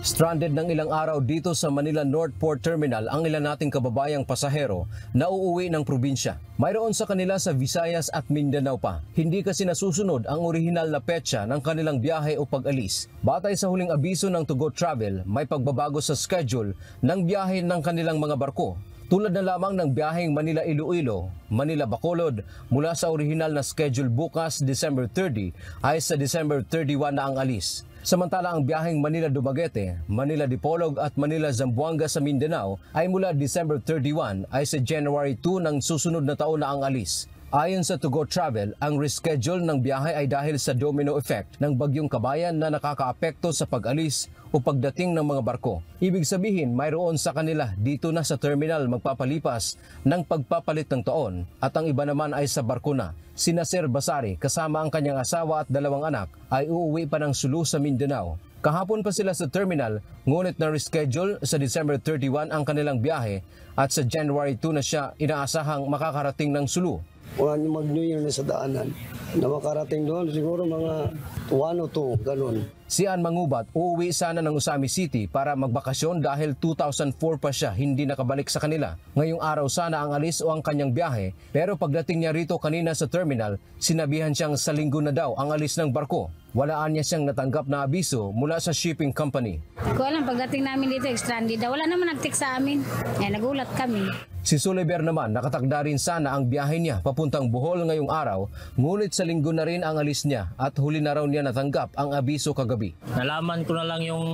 Stranded ng ilang araw dito sa Manila North Port Terminal ang ilan nating kababayang pasahero na uuwi ng probinsya. Mayroon sa kanila sa Visayas at Mindanao pa. Hindi kasi nasusunod ang orihinal na petsa ng kanilang biyahe o pag-alis. Batay sa huling abiso ng To Go Travel, may pagbabago sa schedule ng biyahe ng kanilang mga barko. Tulad na lamang ng biyaheng Manila-Iloilo, Manila-Bacolod mula sa orihinal na schedule bukas December 30 ay sa December 31 na ang alis. Samantala ang biyaheng Manila-Dumaguete, Manila-Dipolog at Manila-Zamboanga sa Mindanao ay mula December 31 ay sa January 2 ng susunod na taon na ang alis. Ayon sa To Go Travel, ang reschedule ng biyahe ay dahil sa domino effect ng bagyong Kabayan na nakakaapekto sa pag-alis o pagdating ng mga barko. Ibig sabihin, mayroon sa kanila dito na sa terminal magpapalipas ng pagpapalit ng taon at ang iba naman ay sa barko na. Sina Sir Basari kasama ang kanyang asawa at 2 anak ay uuwi pa ng Sulu sa Mindanao. Kahapon pa sila sa terminal, ngunit na reschedule sa December 31 ang kanilang biyahe at sa January 2 na siya inaasahang makakarating ng Sulu. wala nyo mag-New Year na sa daanan. Na makarating doon, siguro mga 1 o 2, ganun. Si Ann Mangubat uuwi sana ng Usami City para magbakasyon dahil 2004 pa siya hindi nakabalik sa kanila. Ngayong araw sana ang alis o ang kanyang biyahe, pero pagdating niya rito kanina sa terminal, sinabihan siyang sa linggo na daw ang alis ng barko. Walaan niya siyang natanggap na abiso mula sa shipping company. Ko alam, pagdating namin dito, stranded daw. Wala naman nag-text sa amin. Nagulat kami. Si Soleber naman nakatakda rin sana ang biyahe niya papuntang Bohol ngayong araw, ngunit sa linggo na rin ang alis niya at huli na raw niya natanggap ang abiso kagabi. Nalaman ko na lang yung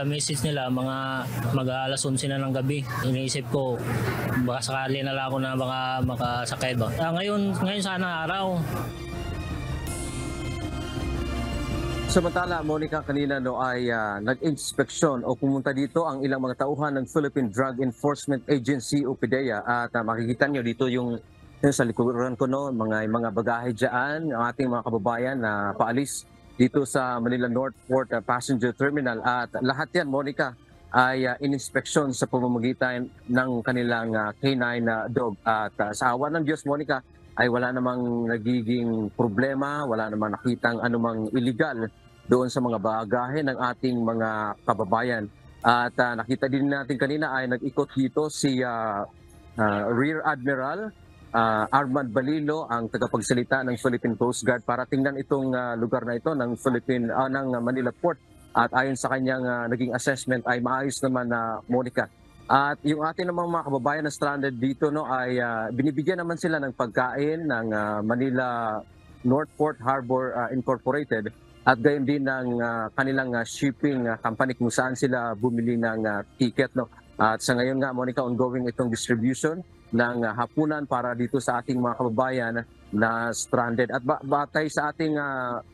message nila mga mag-alas 11 na ng gabi. Iniisip ko baka sakali na lang ako na baka makasakay ba. Ngayon sana araw. Samantala, Monica, kanina ay nag-inspeksyon o pumunta dito ang ilang mga tauhan ng Philippine Drug Enforcement Agency o PDEA at makikita nyo dito yung sa likuran ko, mga bagahe dyan, ang ating mga kababayan na paalis dito sa Manila Northport Passenger Terminal at lahat yan, Monica, ay in-inspeksyon sa pamamagitan ng kanilang canine dog at sa awa ng Diyos, Monica, ay wala namang nagiging problema, wala namang nakitang anumang illegal doon sa mga bagahe ng ating mga kababayan. At nakita din natin kanina ay nag-ikot dito si Rear Admiral Armand Balilo, ang tagapagsalita ng Philippine Coast Guard para tingnan itong lugar na ito ng Manila Port. At ayon sa kanyang naging assessment ay maayos naman na Monica. At yung ating namang mga kababayan na stranded dito ay binibigyan naman sila ng pagkain ng Manila Northport Harbor Incorporated at gayon din ng kanilang shipping company kung saan sila bumili ng ticket. At sa ngayon nga, Monica, ongoing itong distribution ng hapunan para dito sa ating mga kababayan na stranded. At batay sa ating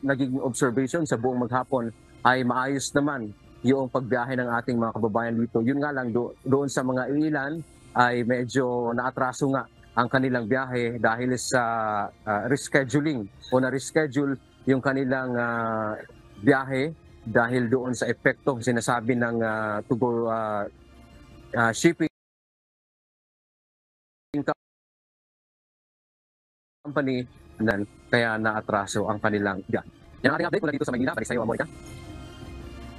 naging observation sa buong maghapon ay maayos naman yung pagbiyahe ng ating mga kababayan dito. Yun nga lang, doon sa mga ilan ay medyo naatraso nga ang kanilang biyahe dahil sa rescheduling o na-reschedule yung kanilang biyahe dahil doon sa epekto sinasabi ng Tugo Shipping Company kaya naatraso ang kanilang biyahe. Yan ang ating update mula dito sa Manila. Balik sa iyo, Amorita.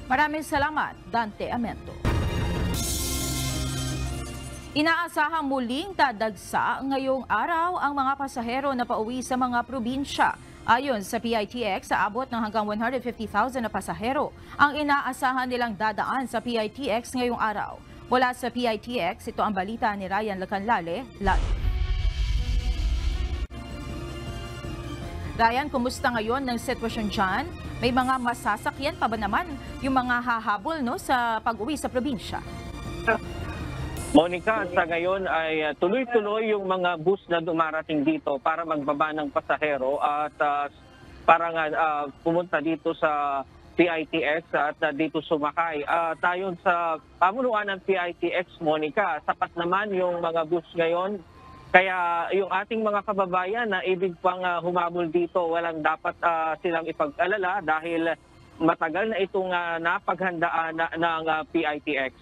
Maraming salamat, Dante Amento. Inaasahang muling dadagsa ngayong araw ang mga pasahero na pauwi sa mga probinsya. Ayon sa PITX, aabot ng hanggang 150,000 na pasahero ang inaasahan nilang dadaan sa PITX ngayong araw. Mula sa PITX, ito ang balita ni Ryan Lacanlale. Ryan, kumusta ngayon ng sitwasyon dyan? May mga masasakyan pa ba naman yung mga hahabol sa pag-uwi sa probinsya? Monica, sa ngayon ay tuloy-tuloy yung mga bus na dumarating dito para magbaba ng pasahero at para pumunta dito sa PITX at dito sumakay. Tayon sa pamunuan ng PITX, Monica, sapat naman yung mga bus ngayon. Kaya yung ating mga kababayan na ibig pang humabol dito, walang dapat silang ipag-alala dahil matagal na itong napaghandaan ng PITX.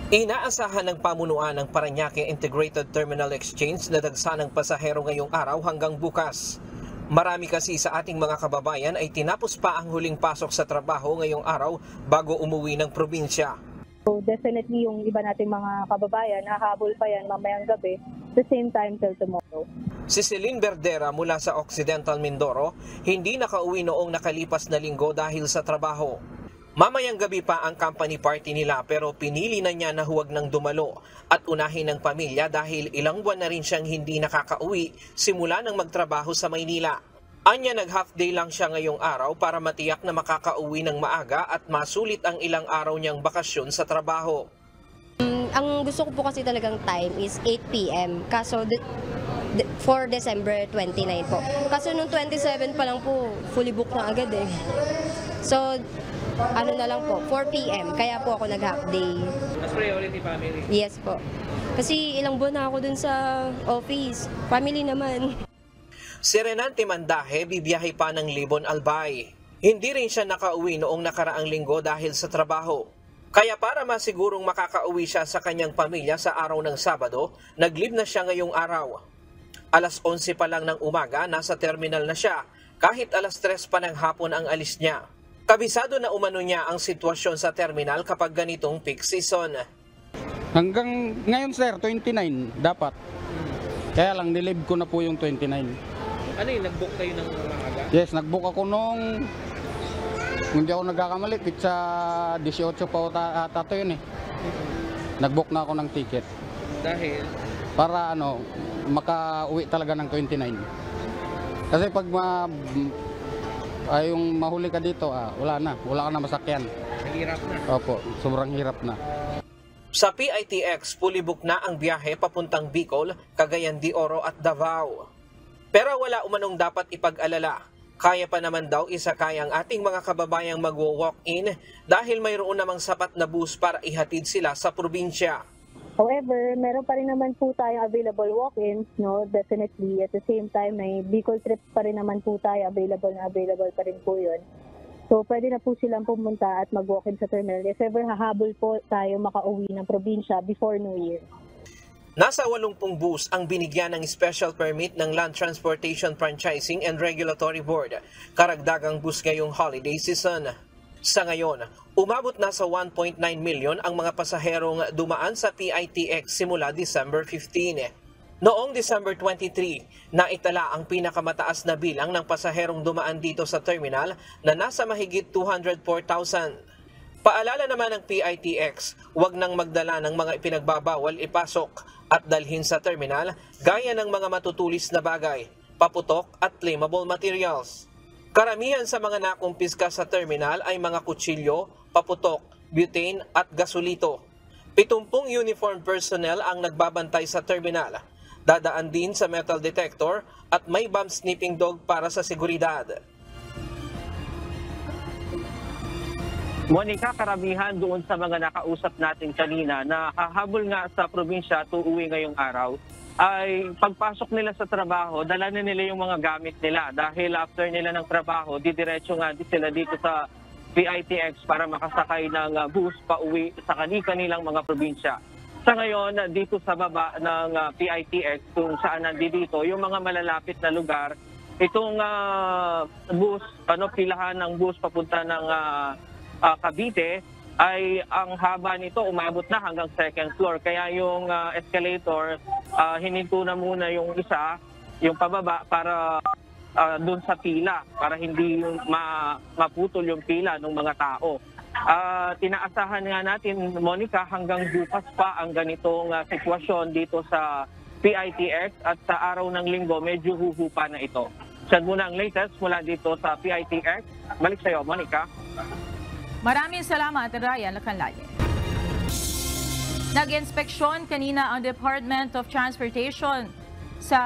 Inaasahan ng pamunuan ng Parañaque Integrated Terminal Exchange na dagsa ng pasahero ngayong araw hanggang bukas. Marami kasi sa ating mga kababayan ay tinapos pa ang huling pasok sa trabaho ngayong araw bago umuwi ng probinsya. So definitely yung iba nating mga kababayan, hahabol pa yan mamayang gabi, the same time till tomorrow. Si Celine Berdera mula sa Occidental Mindoro, hindi nakauwi noong nakalipas na linggo dahil sa trabaho. Mamayang gabi pa ang company party nila pero pinili na niya na huwag nang dumalo at unahin ng pamilya dahil ilang buwan na rin siyang hindi nakakauwi simula nang magtrabaho sa Maynila. Anya nag-half day lang siya ngayong araw para matiyak na makakauwi ng maaga at masulit ang ilang araw niyang bakasyon sa trabaho. Ang gusto ko po kasi talagang time is 8 p.m. Kaso for December 29 po. Kaso nung 27 pa lang po, fully booked na agad eh. So, na lang po, 4 p.m. Kaya po ako nag-half day. Mas priority family? Yes po. Kasi ilang buwan na ako dun sa office. Family naman. Si Renante Mandahe bibiyahe pa ng Libon Albay. Hindi rin siya nakauwi noong nakaraang linggo dahil sa trabaho. Kaya para masigurong makakauwi siya sa kanyang pamilya sa araw ng Sabado, nag-leave na siya ngayong araw. Alas 11 pa lang ng umaga, nasa terminal na siya, kahit alas 3 pa ng hapon ang alis niya. Kabisado na umano niya ang sitwasyon sa terminal kapag ganitong peak season. Hanggang ngayon sir, 29 dapat. Kaya lang nilib ko na po yung 29. Ano yung nag-book kayo ng umaga? Yes, nag-book ako nung hindi ako nagkakamali, pizza 18 pa ata yun eh. Nag-book na ako ng ticket. Dahil? Para makauwi talaga ng 29. Kasi pag yung mahuli ka dito, wala ka na masakyan. Hirap na. Opo, sobrang hirap na. Sa PITX, fully book na ang biyahe papuntang Bicol, Cagayan de Oro at Davao. Pero wala umanong dapat ipag-alala. Kaya pa naman daw isakay ang ating mga kababayang magwo-walk-in dahil mayroon namang sapat na bus para ihatid sila sa probinsya. However, meron pa rin naman po tayong available walk-ins, no? Definitely. At the same time, may Bicol trips pa rin naman po tayo. Available pa rin po yun. So, pwede na po silang pumunta at mag-walk-in sa terminal. If ever hahabol po tayo makauwi ng probinsya before New Year. Nasa 80 bus ang binigyan ng special permit ng Land Transportation Franchising and Regulatory Board, karagdagang bus ngayong holiday season. Sa ngayon, umabot na sa 1.9 million ang mga pasaherong dumaan sa PITX simula December 15. Noong December 23, naitala ang pinakamataas na bilang ng pasaherong dumaan dito sa terminal na nasa mahigit 204,000. Paalala naman ng PITX, huwag nang magdala ng mga ipinagbabawal ipasok at dalhin sa terminal gaya ng mga matutulis na bagay, paputok at flammable materials. Karamihan sa mga nakumpiska sa terminal ay mga kutsilyo, paputok, butane at gasolito. 70 uniform personnel ang nagbabantay sa terminal. Dadaan din sa metal detector at may bomb sniffing dog para sa seguridad. Monica, karamihan doon sa mga nakausap natin kanina na hahabol nga sa probinsya at uuwi ngayong araw, ay pagpasok nila sa trabaho, dala na nila yung mga gamit nila. Dahil after nila ng trabaho, didiretso nga sila dito sa PITX para makasakay ng bus pauwi sa kanilang mga probinsya. Sa ngayon, dito sa baba ng PITX, kung saan nandito, yung mga malalapit na lugar, itong bus, pilahan ng bus papunta ng Cavite, ay ang haba nito umabot na hanggang second floor. Kaya yung escalator, hininto na muna yung isa, yung pababa para doon sa pila, para hindi maputol yung pila ng mga tao. Tinaasahan nga natin, Monica, hanggang bukas pa ang ganitong sitwasyon dito sa PITX at sa araw ng linggo medyo huhupa na ito. Siyan muna ang latest mula dito sa PITX. Balik sa iyo, Monica. Maraming salamat, Ryan Lacanlaye. Nag-inspeksyon kanina ang Department of Transportation sa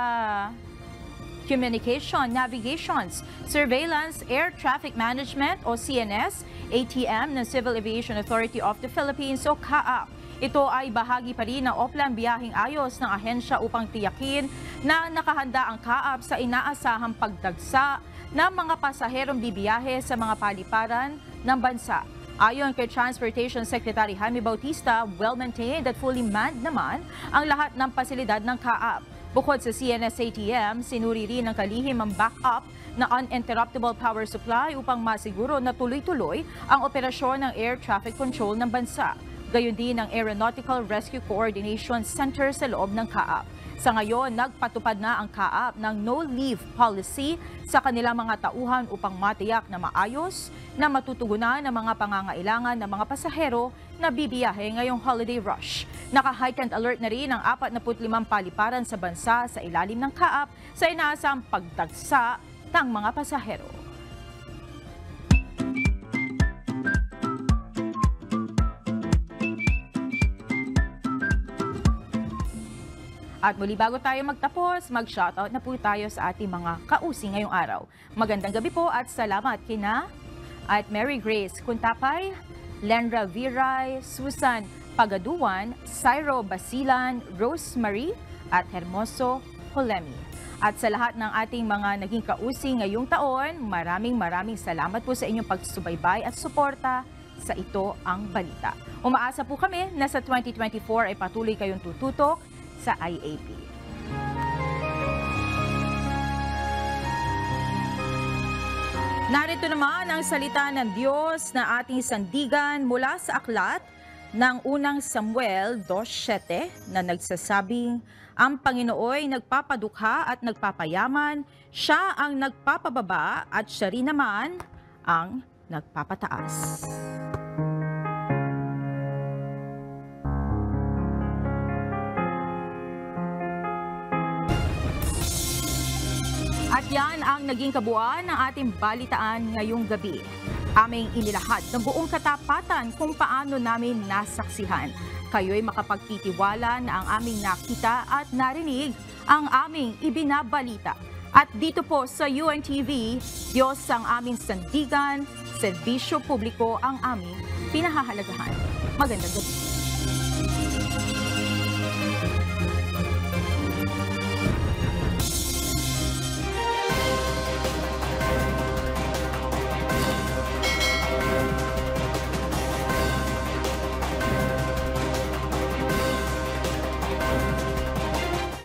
Communication, Navigations, Surveillance, Air Traffic Management o CNS, ATM ng Civil Aviation Authority of the Philippines o CAAP. Ito ay bahagi pa rin ng oplang biyaheng ayos ng ahensya upang tiyakin na nakahanda ang CAAP sa inaasahang pagdagsa ng mga pasaherong bibiyahe sa mga paliparan ng bansa. Ayon kay Transportation Secretary Jaime Bautista, well-maintained at fully manned naman ang lahat ng pasilidad ng CAAP. Bukod sa CNS-ATM, sinuri rin ng kalihim ang backup na uninterruptible power supply upang masiguro na tuloy-tuloy ang operasyon ng air traffic control ng bansa. Gayon din ang Aeronautical Rescue Coordination Center sa loob ng CAAP. Sa ngayon, nagpatupad na ang CAAP ng no-leave policy sa kanilang mga tauhan upang matiyak na maayos na matutugunan ang mga pangangailangan ng mga pasahero na bibiyahe ngayong holiday rush. Naka-heightened alert na rin ang 45 paliparan sa bansa sa ilalim ng CAAP sa inaasang pagdagsa ng mga pasahero. At muli bago tayo magtapos, mag-shoutout na po tayo sa ating mga kausi ngayong araw. Magandang gabi po at salamat kina at Mary Grace Kuntapay, Lenra Viray, Susan Pagaduan, Cyro Basilan, Rosemary at Hermoso Holemi. At sa lahat ng ating mga naging kausi ngayong taon, maraming salamat po sa inyong pagsubaybay at suporta. sa Ito ang Balita. Umaasa po kami na sa 2024 ay patuloy kayong tututok sa IAP. Narito naman ang salita ng Diyos na ating sandigan mula sa aklat ng unang Samuel 2:7 na nagsasabing, ang Panginooy nagpapadukha at nagpapayaman, siya ang nagpapababa at siya rin naman ang nagpapataas. At yan ang naging kabuuan ng ating balitaan ngayong gabi. Aming inilahad ng buong katapatan kung paano namin nasaksihan. Kayo'y makapagtitiwala na ang aming nakita at narinig ang aming ibinabalita. At dito po sa UNTV, Diyos ang aming sandigan, serbisyo publiko ang aming pinahahalagahan. Magandang gabi.